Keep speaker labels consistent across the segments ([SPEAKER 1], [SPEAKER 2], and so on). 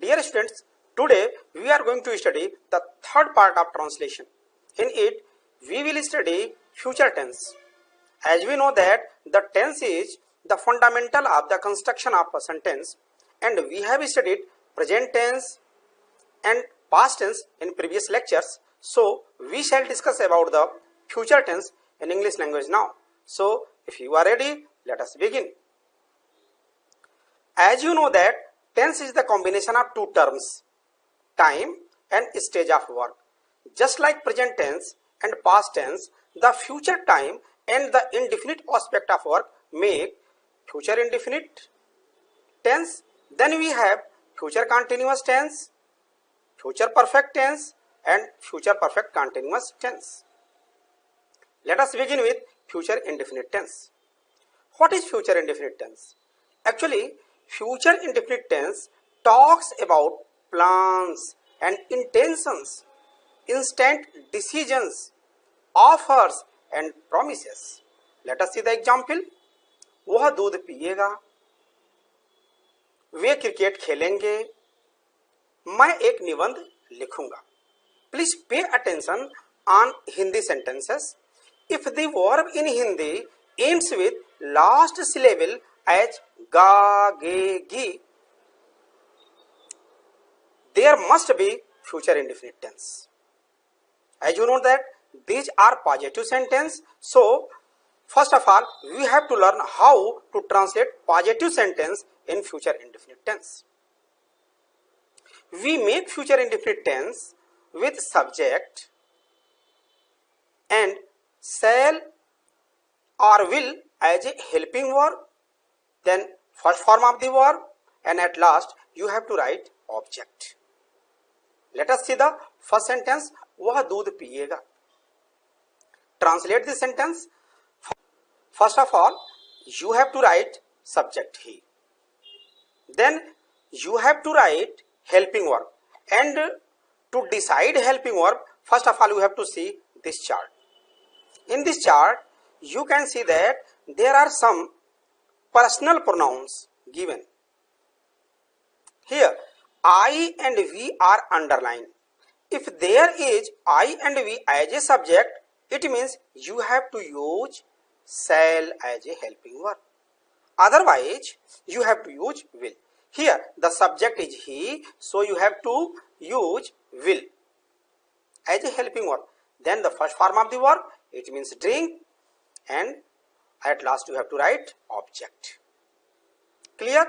[SPEAKER 1] Dear students, today we are going to study the third part of translation. In it, we will study future tense. As we know that the tense is the fundamental of the construction of a sentence, and we have studied present tense and past tense in previous lectures. So we shall discuss about the future tense in English language now. So if you are ready, let us begin. As you know that tense is the combination of two terms, time and stage of work. Just like present tense and past tense, the future time and the indefinite aspect of work make future indefinite tense. Then we have future continuous tense, future perfect tense and future perfect continuous tense. Let us begin with future indefinite tense. What is future indefinite tense? Actually, future indefinite tense talks about plans and intentions, instant decisions, offers and promises. Let us see the example. वह दूध पिएगा, वे cricket खेलेंगे, मैं एक निबंध लिखूंगा. Please pay attention on Hindi sentences. If the verb in Hindi ends with last syllable as ga, ge, gi, there must be future indefinite tense. As you know that these are positive sentence, so first of all we have to learn how to translate positive sentence in future indefinite tense. We make future indefinite tense with subject and shall or will as a helping verb, then first form of the verb, and at last you have to write object. Let us see the first sentence. वह दूध पिएगा. Translate the sentence. First of all, you have to write subject he. Then you have to write helping verb. And to decide helping verb, first of all you have to see this chart. In this chart, you can see that there are some personal pronouns given. Here, I and we are underlined. If there is I and we as a subject, it means you have to use shall as a helping verb. Otherwise, you have to use will. Here, the subject is he, so you have to use will as a helping verb. Then the first form of the verb, it means drink, and at last you have to write object. Clear?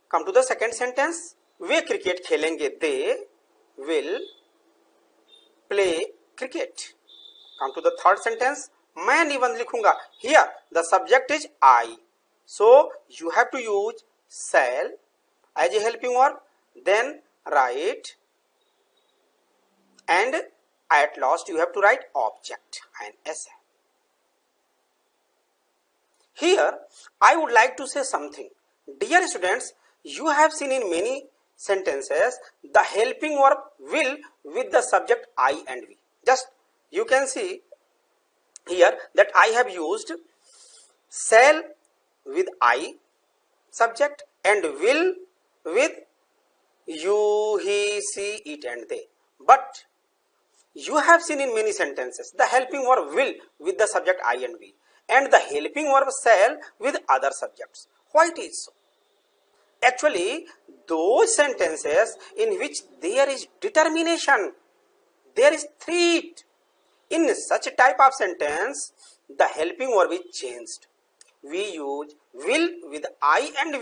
[SPEAKER 1] Come to the second sentence. Way cricket खेलेंगे, they will play cricket. Come to the third sentence. मैं निबंध लिखूंगा. Here the subject is I, so you have to use shall as a helping verb, then write, and at last you have to write object and essay. Here I would like to say something. Dear students, you have seen in many sentences the helping verb will with the subject I and we. Just you can see here that I have used shall with I subject and will with you, he, she, it and they. But you have seen in many sentences the helping verb will with the subject I and we, and the helping verb shall with other subjects. Why it is so? Actually, those sentences in which there is determination, there is threat, in such a type of sentence, the helping verb is changed. We use will with I and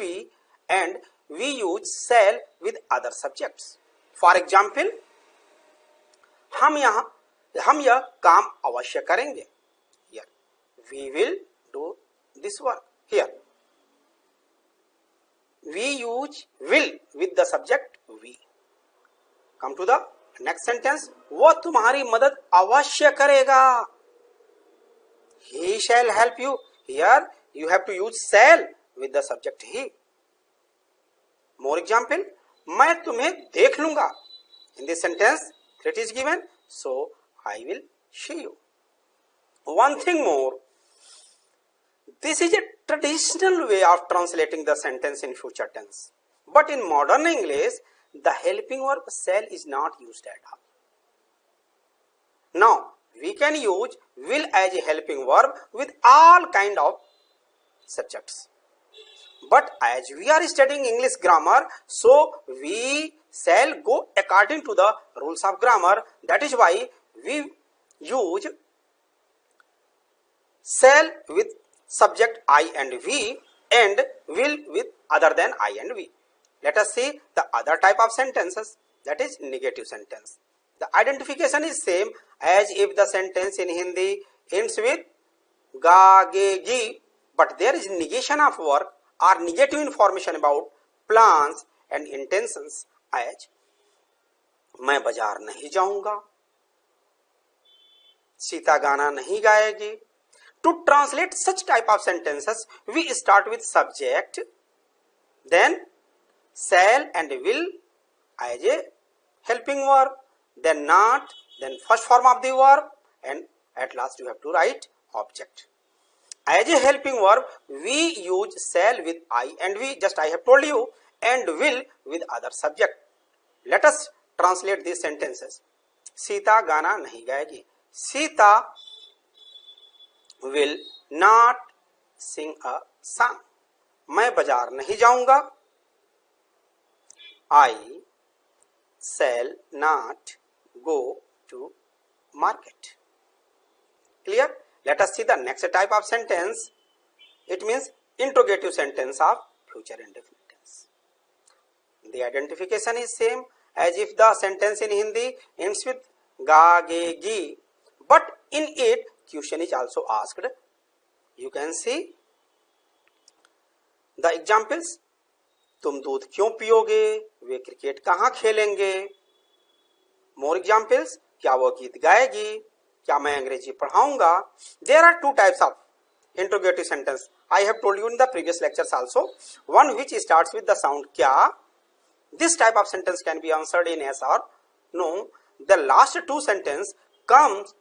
[SPEAKER 1] we use shall with other subjects. For example, हम यह काम अवश्य करेंगे. Here, we will do this work. Here, we use will with the subject we. Come to the next sentence. वो तुम्हारी मदद अवश्य करेगा. He shall help you. Here you have to use shall with the subject he. More example. मैं तुम्हें देख लूंगा. In this sentence, threat is given, so I will see you. One thing more. This is a traditional way of translating the sentence in future tense. but in modern English the helping verb shall is not used at all. Now we can use will as a helping verb with all kind of subjects, but as we are studying English grammar, so we shall go according to the rules of grammar. That is why we use shall with subject I and V and will with other than I and V. Let us see the other type of sentences, that is negative sentence. The identification is same as if the sentence in Hindi ends with ga, ge, gi, but there is negation of work or negative information about plans and intentions as मैं बाजार नहीं जाऊंगा, सीता गाना नहीं गाएगी. To translate such type of sentences, we start with subject, then shall and will as a helping verb, then not, then first form of the verb, and at last you have to write object. As a helping verb, we use shall with I and V, just I have told you, and will with other subject. Let us translate these sentences. Sita गाना नहीं गाएगी. Sita will not sing a song. मैं बाजार नहीं जाऊंगा. I shall not go to market. Clear? Let us see the next type of sentence. It means interrogative sentence of future indefinite tense. The identification is same as if the sentence in Hindi ends with ga, ge, gi, but in it question is also asked. You can see the examples. तुम दूध क्यों पियोगे, वे cricket कहाँ खेलेंगे. More examples. क्या वो गीत गाएगी, क्या मैं अंग्रेजी पढ़ाऊंगा. There are two types of interrogative sentence. I have told you in the previous lectures also. One which starts with the sound kya. This type of sentence can be answered in yes or no. The last two sentences comes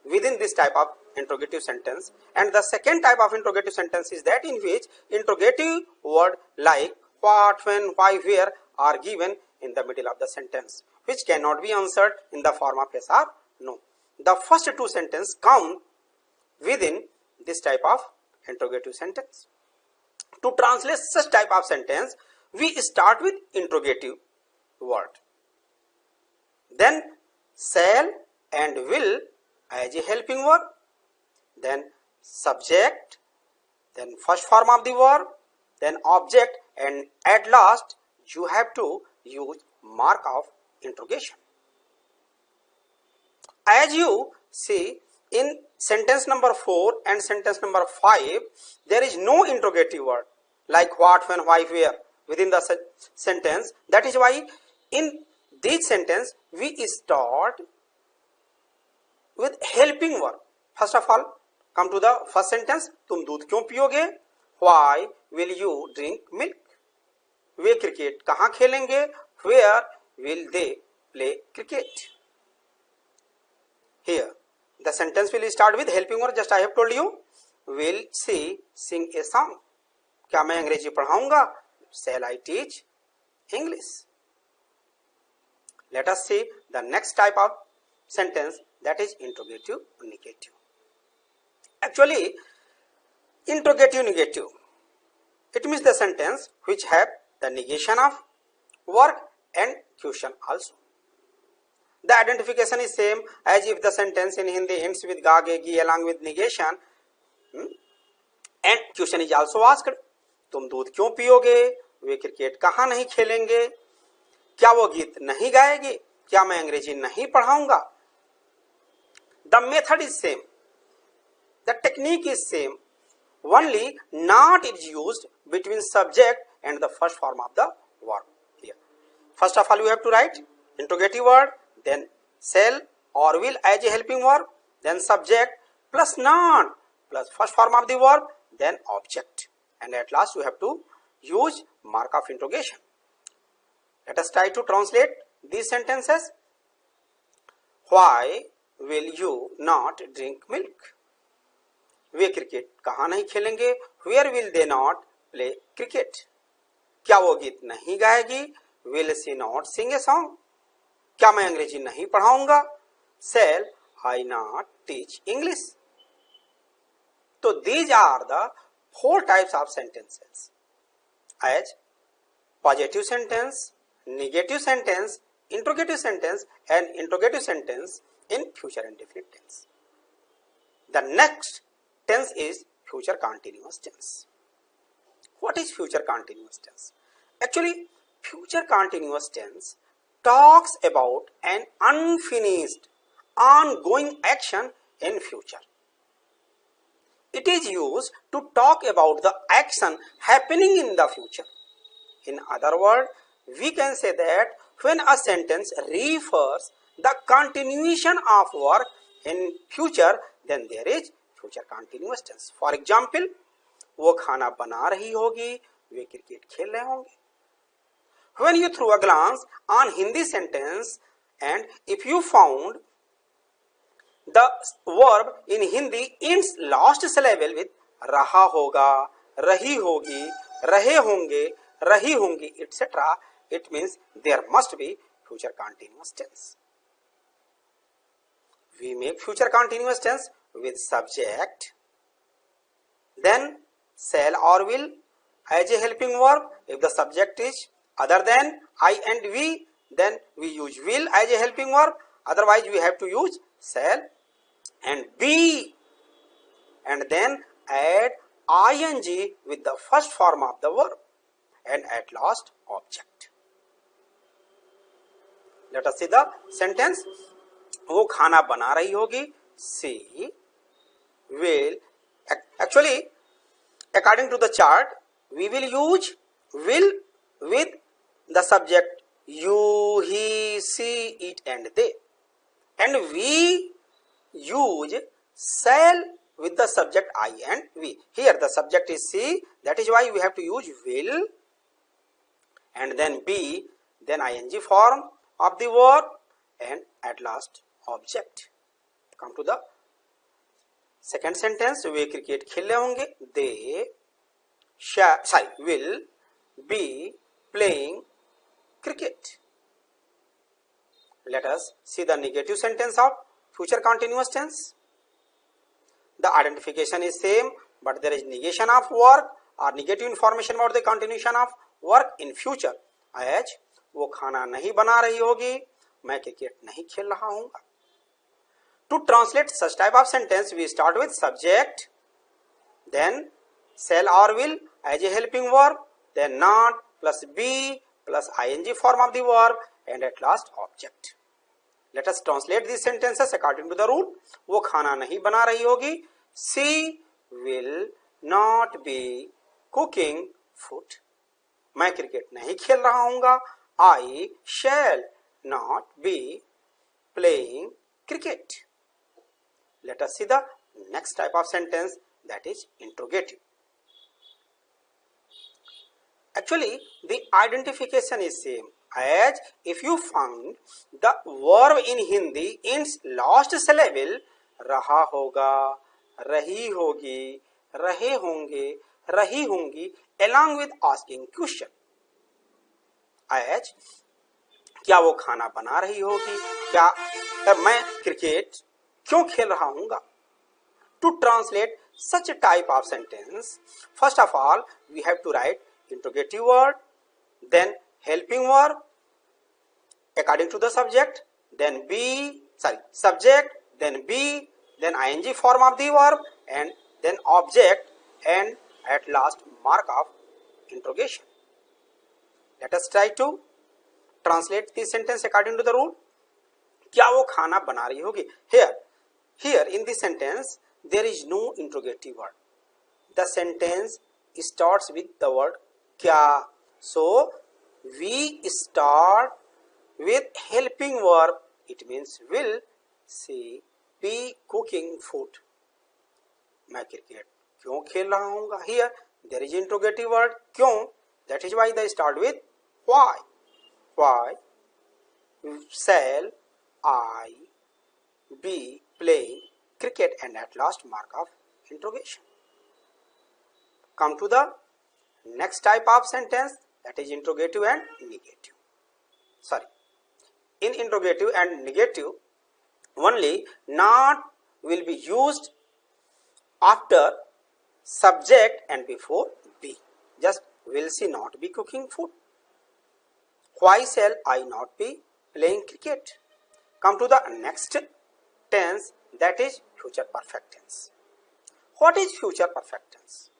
[SPEAKER 1] within this type of interrogative sentence, and the second type of interrogative sentence is that in which interrogative word like what, when, why, where are given in the middle of the sentence, which cannot be answered in the form of yes or no. The first two sentences come within this type of interrogative sentence. To translate such type of sentence, we start with interrogative word, then shall and will as a helping verb, then subject, then first form of the verb, then object, and at last you have to use mark of interrogation. As you see in sentence number 4 and sentence number 5, there is no interrogative word like what, when, why, where within the sentence. That is why in this sentence we start with helping verb. First of all, come to the first sentence. तुम दूध क्यों पियोगे. Why will you drink milk? Way cricket कहाँ खेलेंगे. Where will they play cricket? Here the sentence will start with helping verb. Just I have told you. Will she sing a song? क्या मैं अंग्रेजी पढ़ाऊंगा. Shall I teach English? Let us see the next type of sentence, that is interrogative negative. Actually, interrogative negative, it means the sentence which have the negation of work and question also. The identification is same as if the sentence in Hindi ends with ga, ge, gi along with negation, and question is also asked. तुम दूध क्यों पियोगे, वे cricket कहाँ नहीं खेलेंगे, क्या वो गीत नहीं गाएगी, क्या मैं अंग्रेजी नहीं पढ़ाऊंगा. The method is same, the technique is same, only not is used between subject and the first form of the verb. Here first of all you have to write interrogative word, then shall or will as a helping verb, then subject plus not plus first form of the verb, then object, and at last you have to use mark of interrogation. Let us try to translate these sentences. Why will you not drink milk? Way cricket कहाँ नहीं खेलेंगे. Where will they not play cricket? क्या वो गीत नहीं गाएगी? Will she not sing a song? क्या मैं अंग्रेजी नहीं पढ़ाऊंगा? Shall I not teach English? तो these are the four types of sentences as positive sentence, negative sentence, interrogative sentence and interrogative sentence in future indefinite tense. The next tense is future continuous tense. What is future continuous tense? Actually, future continuous tense talks about an unfinished, ongoing action in future. It is used to talk about the action happening in the future. In other words, we can say that when a sentence refers the continuation of work in future, then there is future continuous tense. For example, वो खाना बना रही होगी, वे cricket खेल रहे होंगे. When you threw a glance on Hindi sentence and if you found the verb in Hindi ends last syllable with रहा होगा, रही होगी, रहे होंगे, रही होंगी, etc., it means there must be future continuous tense. We make future continuous tense with subject, then shall or will as a helping verb. If the subject is other than I and we, then we use will as a helping verb. Otherwise, we have to use shall and be, and then add ing with the first form of the verb, and at last object. Let us see the sentence. वो खाना बना रही होगी. She will. Actually, according to the chart, we will use will with the subject you, he, she, it and they, and we use shall with the subject I and we. Here the subject is she, that is why we have to use will and then be, then ing form of the verb and at last object. Come to the second sentence. Way cricket खेल रहे होंगे. They will be playing cricket. Let us see the negative sentence of future continuous tense. The identification is same, but there is negation of work or negative information about the continuation of work in future. As वो खाना नहीं बना रही होगी, मैं cricket नहीं खेल रहा हूँगा. To translate such type of sentence, we start with subject, then shall or will as a helping verb, then not plus be plus ing form of the verb, and at last object. Let us translate these sentences according to the rule. वो खाना नहीं बना रही होगी. She will not be cooking food. मैं cricket नहीं खेल रहा हूँगा. I shall not be playing cricket. Let us see the next type of sentence, that is interrogative. Actually, the identification is same. As if you found the verb in Hindi ends last syllable रहा होगा, रही होगी, रहे होंगे, रही होंगी, along with asking question. As क्या वो खाना बना रही होगी, क्या मैं क्रिकेट क्यों खेल रहा हूँगा. To translate such a type of sentence, first of all we have to write interrogative word, then helping verb according to the subject, then subject, then be, then ing form of the verb, and then object, and at last mark of interrogation. Let us try to translate this sentence according to the rule. क्या वो खाना बना रही होगी. Here in this sentence there is no interrogative word. The sentence starts with the word क्या. So we start with helping verb. It means will she be cooking food. मैं cricket क्यों खेल रहा हूँगा. Here there is interrogative word क्यों. That is why they start with why. Why shall I be playing cricket, and at last mark of interrogation. Come to the next type of sentence, that is interrogative and negative. Sorry, in interrogative and negative only not will be used after subject and before be. Just will she not be cooking food? Why shall I not be playing cricket? Come to the next tense, that is future perfect tense. What is future perfect tense?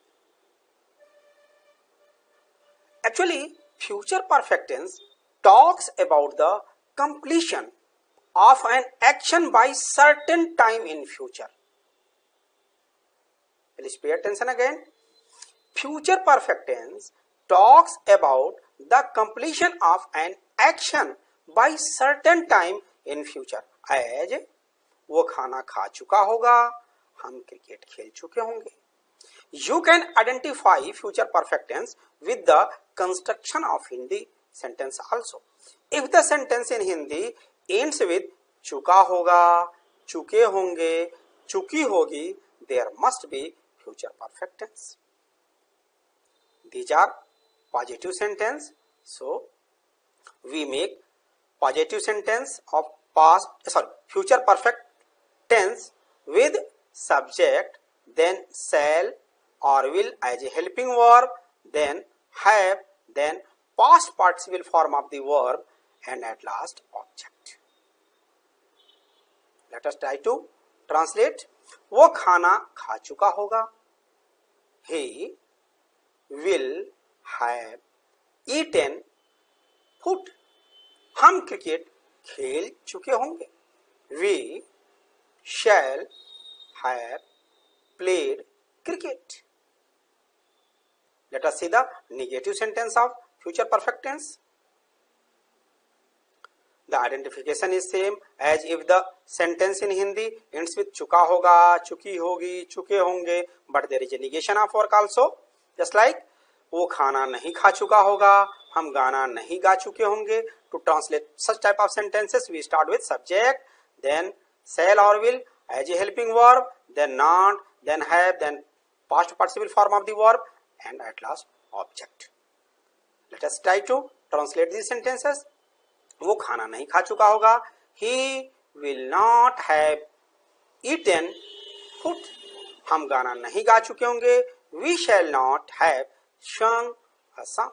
[SPEAKER 1] Actually, future perfect tense talks about the completion of an action by certain time in future. Please pay attention again. Future perfect tense talks about the completion of an action by certain time in future. As वो खाना खा चुका होगा, हम cricket खेल चुके होंगे. You can identify future perfect tense with the construction of Hindi sentence also. If the sentence in Hindi ends with चुका होगा, चुके होंगे, चुकी होगी, there must be future perfect tense. These are positive sentence, so we make positive sentence of future perfect tense with subject, then shall or will as a helping verb, then have, then past participle form of the verb, and at last object. Let us try to translate. वो खाना खा चुका होगा. He will have eaten food. हम cricket खेल चुके होंगे. We shall have played cricket. Let us see the negative sentence of future perfect tense. The identification is same as if the sentence in Hindi ends with चुका होगा, चुकी होगी, चुके होंगे, but there is a negation of work also. Just like वो खाना नहीं खा चुका होगा, हम गाना नहीं गा चुके होंगे. To translate such type of sentences, we start with subject, then shall or will as a helping verb, then not, then have, then past participle form of the verb, and at last object. Let us try to translate these sentences. वो खाना नहीं खा चुका होगा. He will not have eaten food. हम गाना नहीं गा चुके होंगे. We shall not have sung a song.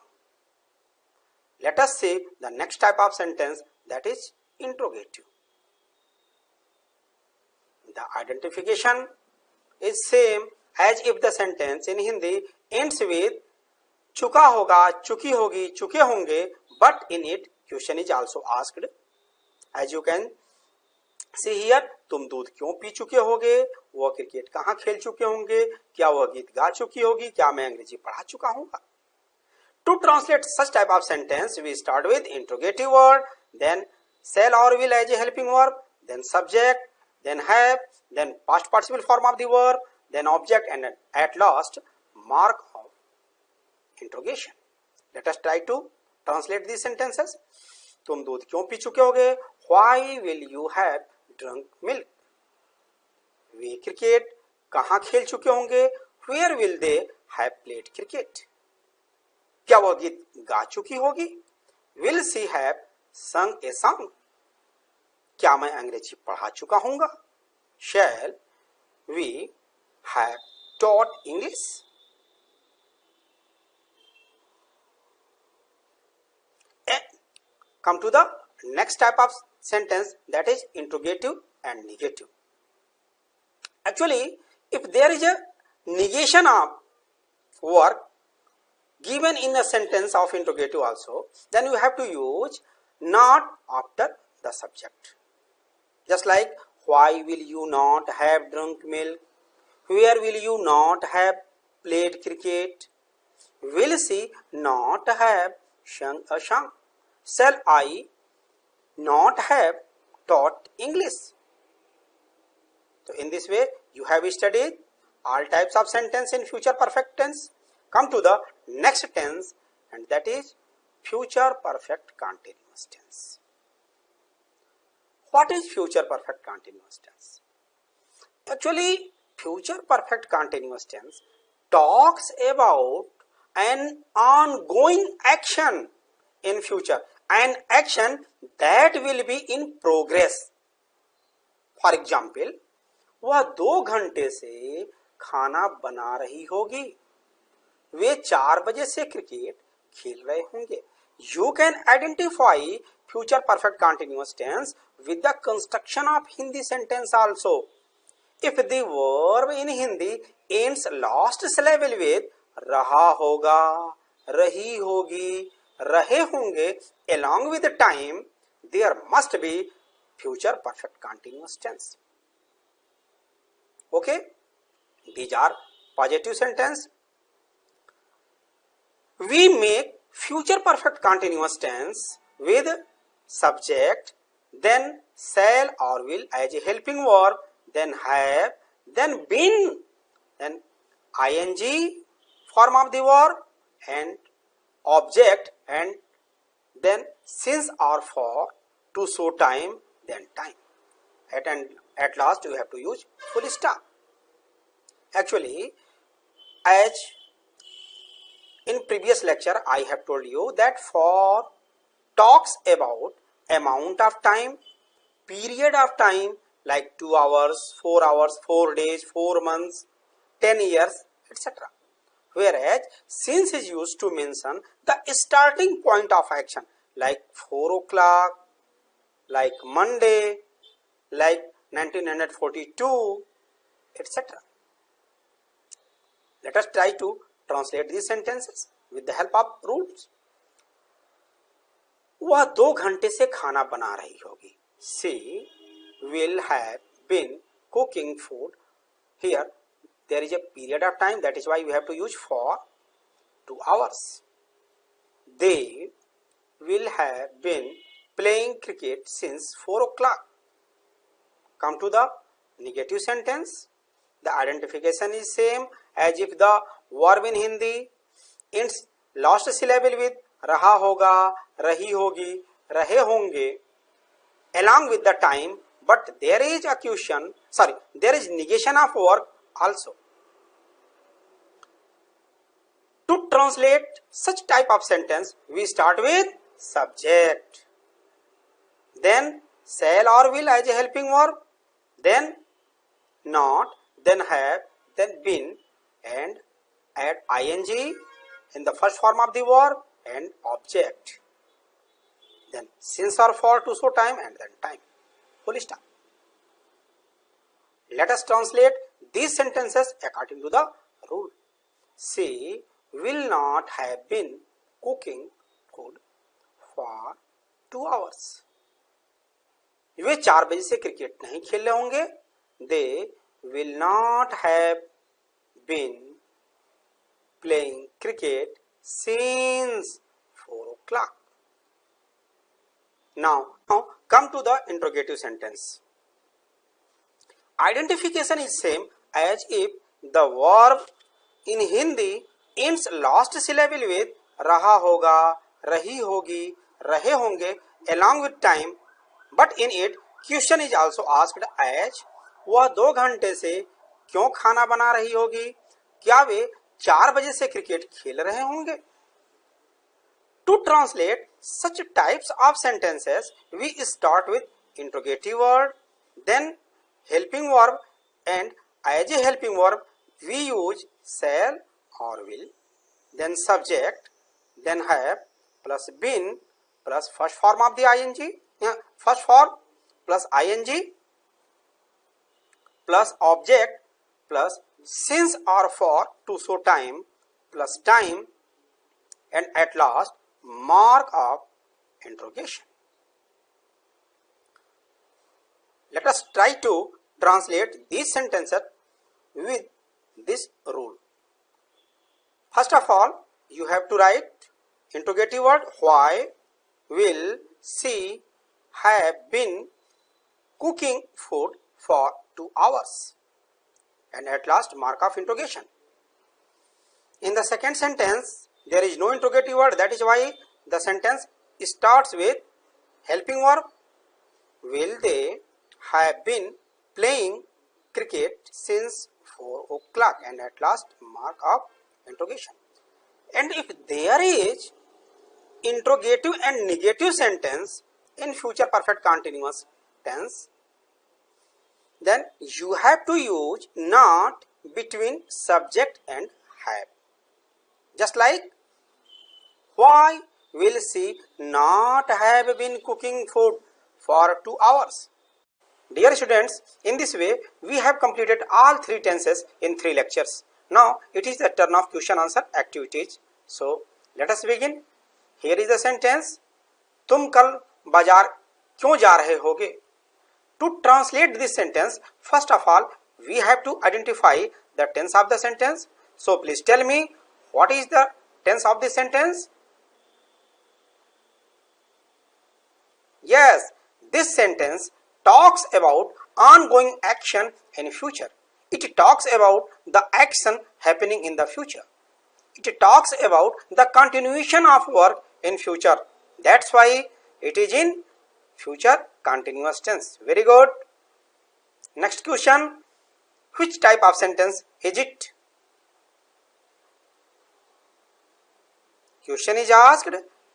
[SPEAKER 1] Let us see the next type of sentence, that is interrogative. The identification is same as if the sentence in Hindi ends with चुका होगा, चुकी होगी, चुके होंगे, but in it question is also asked. As you can see here, तुम दूध क्यों P चुके होगे, वह क्रिकेट कहाँ खेल चुके होंगे, क्या वह गीत गा चुकी होगी, क्या मैं अंग्रेजी पढ़ा चुका हूँगा. To translate such type of sentence, we start with interrogative word, then shall or will as a helping verb, then subject, then have, then past participle form of the verb, then object, and at last mark of interrogation. Let us try to translate these sentences. तुम दूध क्यों P चुके होगे? Why will you have drunk milk? Way cricket कहाँ खेल चुके होंगे? Where will they have played cricket? क्या वह गीत गा चुकी होगी? Will she have sung a song? क्या मैं अंग्रेजी पढ़ा चुका हूँगा? Shall we have taught English? Come to the next type of sentence, that is interrogative and negative. Actually, if there is a negation of work given in a sentence of interrogative also, then you have to use not after the subject. Just like why will you not have drunk milk? Where will you not have played cricket? Will she not have sung a song? Shall I not have taught English? So in this way you have studied all types of sentence in future perfect tense. Come to the next tense, and that is future perfect continuous tense. What is future perfect continuous tense? Actually, future perfect continuous tense talks about an ongoing action in future, an action that will be in progress. For example, वह 2 घंटे से खाना बना रही होगी, वे 4 बजे से cricket खेल रहे होंगे. You can identify future perfect continuous tense with the construction of Hindi sentence also. If the verb in Hindi ends last syllable with रहा होगा, रही होगी, रहे होंगे, along with the time, there must be future perfect continuous tense. Okay, these are positive sentence. We make future perfect continuous tense with subject, then shall or will as a helping verb, then have, then been, then ing form of the verb and object, and then since or for to show time, then time. At last you have to use full stop. Actually, as in previous lecture I have told you that for talks about amount of time, period of time like 2 hours, 4 hours, 4 days, 4 months, 10 years, etc. Whereas since is used to mention the starting point of action like 4 o'clock, like Monday, like 1942, etc. Let us try to translate these sentences with the help of rules. वह 2 घंटे से खाना बना रही होगी. She will have been cooking food. Here there is a period of time, that is why we have to use for 2 hours. They will have been playing cricket since 4 o'clock. Come to the negative sentence. The identification is same as if the verb in Hindi ends last syllable with रहा होगा, रही होगी, रहे होंगे, along with the time, but there is there is negation of work also. To translate such type of sentence, we start with subject, then shall or will as a helping verb, then not, then have, then been, and add ing in the first form of the verb and object, then since or for to show time, and then time. Full stop. Let us translate these sentences according to the rule. She will not have been cooking food for 2 hours. वे 4 बजे से cricket नहीं खेल रहे होंगे. They will not have been playing cricket since 4 o'clock. Now come to the interrogative sentence. Identification is same as if the verb in Hindi ends last syllable with रहा होगा, रही होगी, रहे होंगे, along with time, but in it question is also asked as वह 2 घंटे से क्यों खाना बना रही होगी, क्या वे 4 बजे से क्रिकेट खेल रहे होंगे. To translate such types of sentences, we start with interrogative word, then helping verb, and as a helping verb we use shall or will, then subject, then have plus been plus first form of the ing, first form plus ing plus object plus since or for to show time plus time, and at last mark of interrogation. Let us try to translate these sentences with this rule. First of all, you have to write interrogative word why will she have been cooking food for 2 hours, and at last mark of interrogation. In the second sentence there is no interrogative word, that is why the sentence starts with helping verb. Will they have been playing cricket since 4 o'clock, and at last mark of interrogation. And if there is interrogative and negative sentence in future perfect continuous tense, then you have to use not between subject and have. Just like, why will she not have been cooking food for 2 hours? Dear students, in this way we have completed all 3 tenses in 3 lectures. Now it is the turn of question answer activities. So let us begin. Here is the sentence. तुम कल बाजार क्यों जा रहे होगे? To translate this sentence, first of all, we have to identify the tense of the sentence. So please tell me, what is the tense of this sentence? Yes, this sentence talks about ongoing action in future. It talks about the action happening in the future. It talks about the continuation of work in future. That's why it is in future continuous tense. Very good. Next question. Which type of sentence is it? Question is asked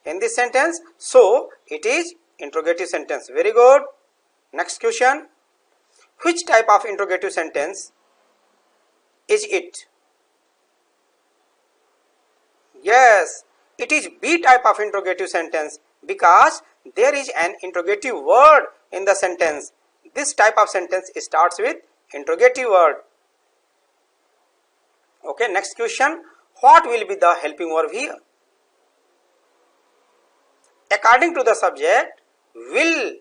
[SPEAKER 1] in this sentence. So it is interrogative sentence. Very good. Next question. Which type of interrogative sentence is it? Yes, it is B type of interrogative sentence because there is an interrogative word in the sentence. This type of sentence starts with interrogative word. Okay, next question. What will be the helping verb here? According to the subject, will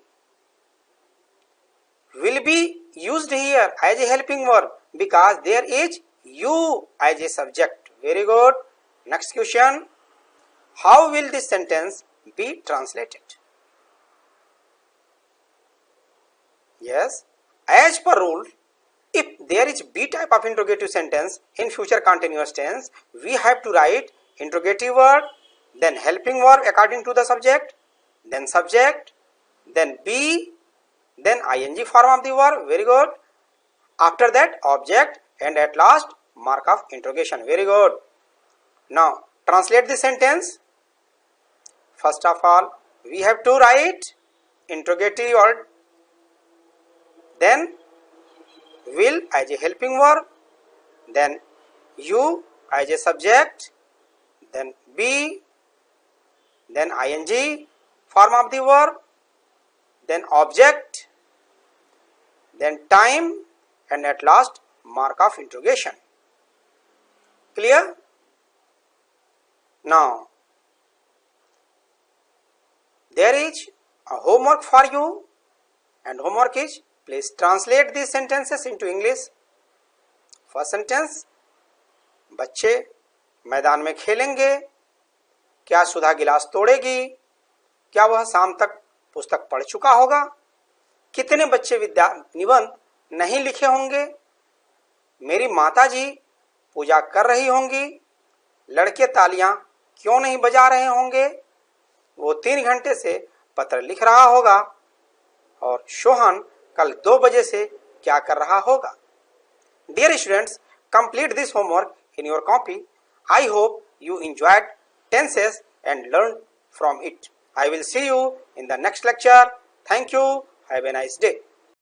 [SPEAKER 1] be used here as a helping verb because there is you as a subject. Very good. Next question. How will this sentence be translated? Yes, as per rule, if there is B type of interrogative sentence in future continuous tense, we have to write interrogative word, then helping verb according to the subject, then be, then ing form of the verb. Very good. After that object, and at last mark of interrogation. Very good. Now translate the sentence. First of all, we have to write interrogative word, then will as a helping verb, then you as a subject, then be, then ing form of the verb, then object, then time, and at last mark of interrogation. Clear? Now there is a homework for you, and homework is, please translate these sentences into English. First sentence. बच्चे मैदान में खेलेंगे, क्या सुधा गिलास तोड़ेगी, क्या वह शाम तक पुस्तक पढ़ चुका होगा, कितने बच्चे विद्या निबंध नहीं लिखे होंगे, मेरी माताजी पूजा कर रही होंगी, लड़के तालियां क्यों नहीं बजा रहे होंगे, वो 3 घंटे से पत्र लिख रहा होगा, और सोहन कल 2 बजे से क्या कर रहा होगा. Dear students, complete this homework in your copy. I hope you enjoyed tenses and learned from it. I will see you in the next lecture. Thank you. Have a nice day.